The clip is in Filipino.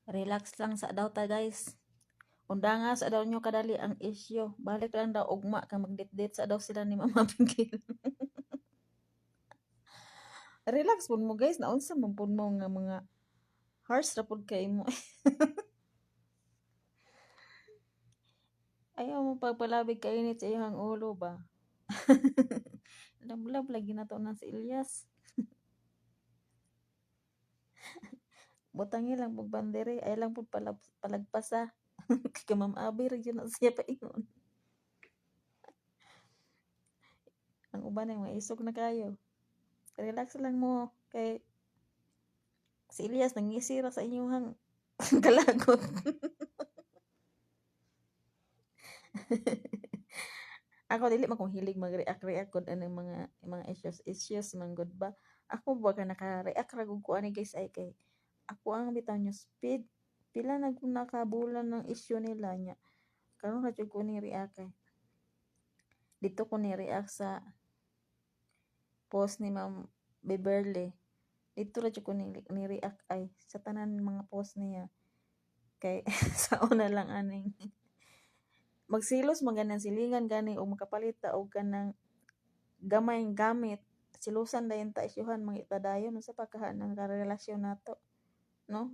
Relax lang sa daw ta guys. Unda nga sa daw nyo kadali ang issue. Balik lang daw ugma ka magdit-dit sa daw sila ni Mama Pinggil. Relax pud mo guys, naunsa man pud mo nga mga harsh ra pud kay mo. Ayaw mo pagpalabig kainit sa iyang ulo ba? Love lagi na to na si Ilyas. Butangi lang pug bandere, ay lang pud palagpasa. Kay Ma'am Abi ra gyud na siya pa ingon. Ang uban ay mga isog na kayo. Relax lang mo kay si Ilyas nangisira sa inyong kalagot. Ako dili man kong hilig mag-react gud anang mga issues man gud ba. Ako ba ka naka-react ra gud ko ani guys ay kay ako ang bitaw nyo speed. Pila na kung nakabulan ng issue nila nya. Karon ra jud ko ni react kay. Dito ko ni react sa post ni Ma'am Beverly. Dito ra jud ko ni react ay sa tanan mga post niya. Kay sa una lang aning magsilos maganan silingan gani o makapalita og kanang gamay gamit silusan dayon ta isyuhan mangita dayon sa pagkahan ng karelasyon nato no.